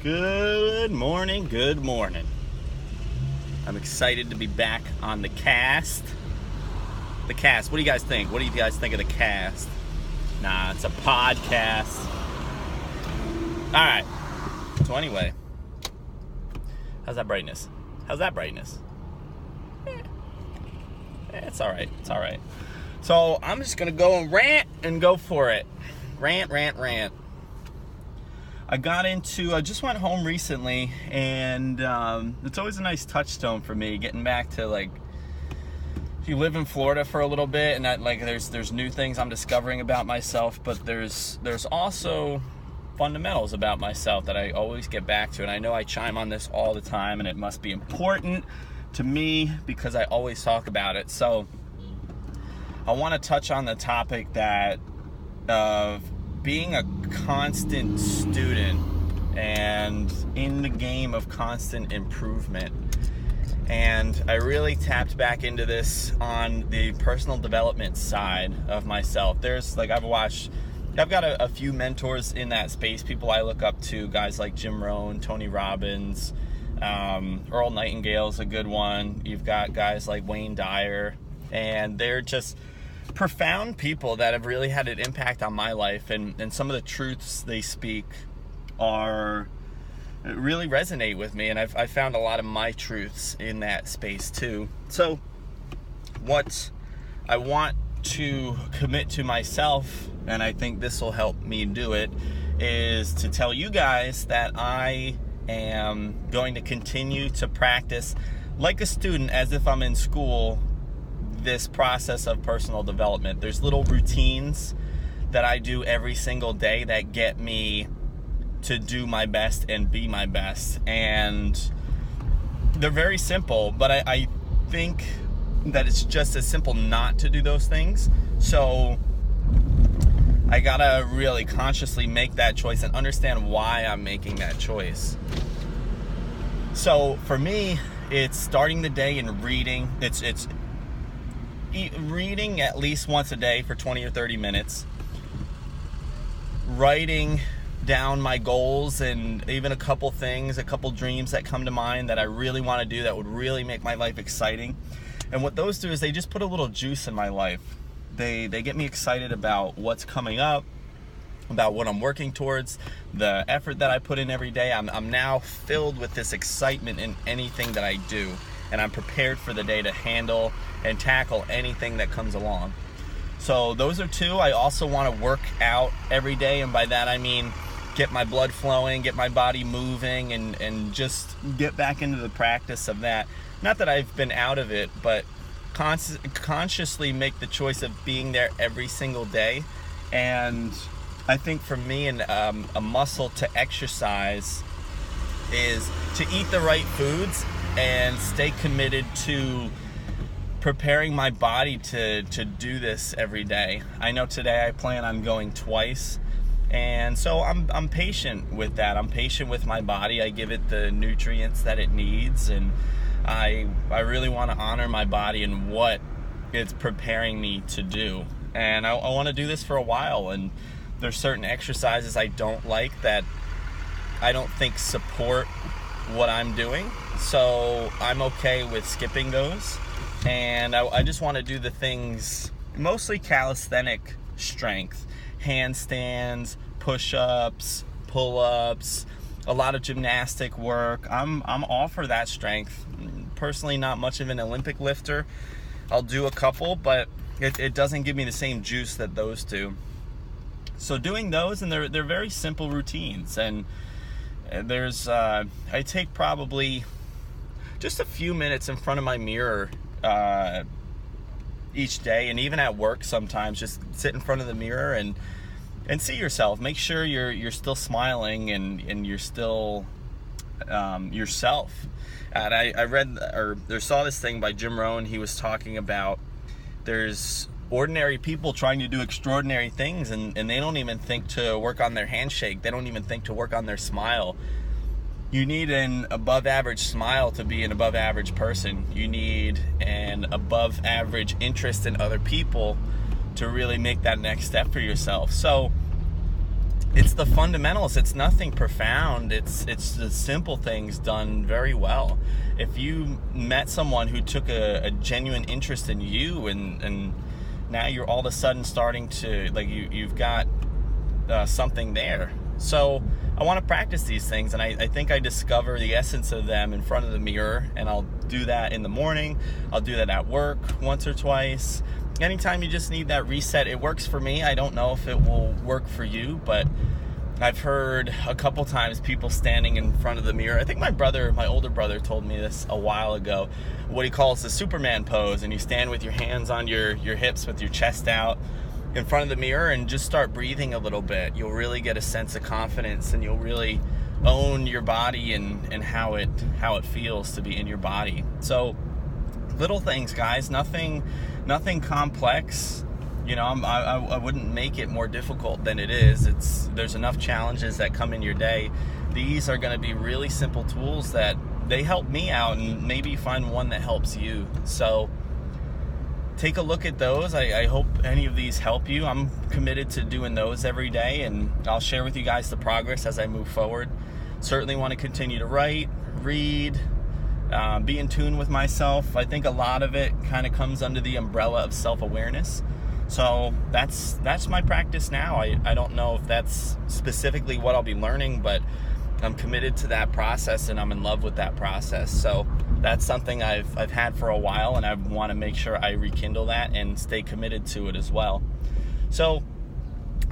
Good morning, good morning. I'm excited to be back on the cast. The cast, what do you guys think? What do you guys think of the cast? Nah, it's a podcast. Alright, so anyway, how's that brightness? It's alright, So I'm just gonna go and rant and go for it. Rant. I just went home recently, and it's always a nice touchstone for me, getting back to, like, if you live in Florida for a little bit, and there's new things I'm discovering about myself, but there's also fundamentals about myself that I always get back to, and I know I chime on this all the time, and it must be important to me because I always talk about it. So I want to touch on the topic of being a constant student and in the game of constant improvement. And I really tapped back into this on the personal development side of myself. I've got a few mentors in that space, people I look up to, guys like Jim Rohn, Tony Robbins, Earl Nightingale's a good one. You've got guys like Wayne Dyer, and they're just profound people that have really had an impact on my life, and some of the truths they speak really resonate with me, and I've found a lot of my truths in that space too. So what I want to commit to myself, and I think this will help me do it, is to tell you guys that I am going to continue to practice like a student, as if I'm in school, this process of personal development. There's little routines that I do every single day that get me to do my best and be my best, and they're very simple, but I think that it's just as simple not to do those things. So I gotta really consciously make that choice and understand why I'm making that choice. So for me, it's starting the day and reading. It's reading at least once a day for 20 or 30 minutes, writing down my goals and even a couple dreams that come to mind that I really want to do that would really make my life exciting. And what those do is they just put a little juice in my life. They get me excited about what's coming up, about what I'm working towards, the effort that I put in every day. I'm now filled with this excitement in anything that I do, and I'm prepared for the day to handle and tackle anything that comes along. So those are two. I also want to work out every day, and by that I mean get my blood flowing, get my body moving, and just get back into the practice of that. Not that I've been out of it, but consciously make the choice of being there every single day. And I think for me, a muscle to exercise is to eat the right foods and stay committed to preparing my body to do this every day. I know today I plan on going twice, and so I'm patient with that. I'm patient with my body. I give it the nutrients that it needs, and I really want to honor my body and what it's preparing me to do. And I want to do this for a while, and there's certain exercises I don't like that I don't think support what I'm doing, so I'm okay with skipping those. And I just want to do the things, mostly calisthenic strength, handstands, push-ups, pull-ups, a lot of gymnastic work. I'm all for that strength. Personally, not much of an Olympic lifter. I'll do a couple, but it doesn't give me the same juice that those do. So doing those, and they're very simple routines, and there's I take probably just a few minutes in front of my mirror each day, and even at work sometimes, just sit in front of the mirror and see yourself. Make sure you're still smiling and you're still yourself. And I read or saw this thing by Jim Rohn. He was talking about there's ordinary people trying to do extraordinary things, and they don't even think to work on their handshake. They don't even think to work on their smile. You need an above average smile to be an above average person. You need an above average interest in other people to really make that next step for yourself. So it's the fundamentals. It's nothing profound. It's the simple things done very well. If you met someone who took a genuine interest in you, and now you're all of a sudden starting to, like, you've got something there. So I want to practice these things, and I think I discover the essence of them in front of the mirror, and I'll do that in the morning. I'll do that at work once or twice. Anytime you just need that reset, it works for me. I don't know if it will work for you, but I've heard a couple times people standing in front of the mirror. I think my older brother told me this a while ago, what he calls the Superman pose, and you stand with your hands on your hips with your chest out in front of the mirror and just start breathing a little bit. You'll really get a sense of confidence, and you'll really own your body and how it feels to be in your body. So little things, guys, nothing complex. I wouldn't make it more difficult than it is. There's enough challenges that come in your day. These are going to be really simple tools that they help me out, and maybe find one that helps you. So take a look at those. I hope any of these help you. I'm committed to doing those every day, and I'll share with you guys the progress as I move forward. Certainly want to continue to write, read, be in tune with myself. I think a lot of it kind of comes under the umbrella of self-awareness. So that's my practice now. I don't know if that's specifically what I'll be learning, but I'm committed to that process, and I'm in love with that process. So that's something I've had for a while, and I want to make sure I rekindle that and stay committed to it as well. So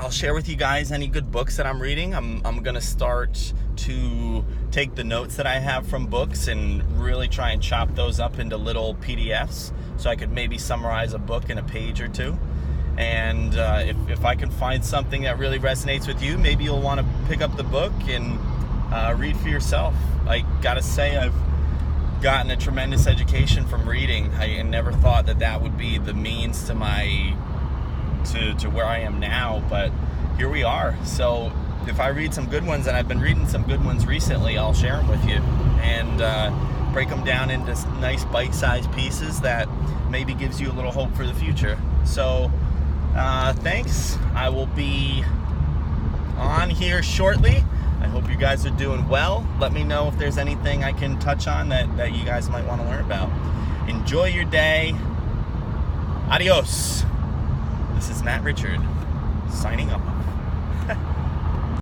I'll share with you guys any good books that I'm reading. I'm going to start to take the notes that I have from books and really try and chop those up into little PDFs, so I could maybe summarize a book in a page or two. And if I can find something that really resonates with you, maybe you'll want to pick up the book and read for yourself. I gotta say, I've gotten a tremendous education from reading. I never thought that would be the means to where I am now, but here we are. So if I read some good ones, and I've been reading some good ones recently, I'll share them with you and break them down into nice bite-sized pieces that maybe gives you a little hope for the future. So thanks. I will be on here shortly. I hope you guys are doing well. Let me know if there's anything I can touch on that you guys might want to learn about. Enjoy your day. Adios. This is Matt Richard, signing off.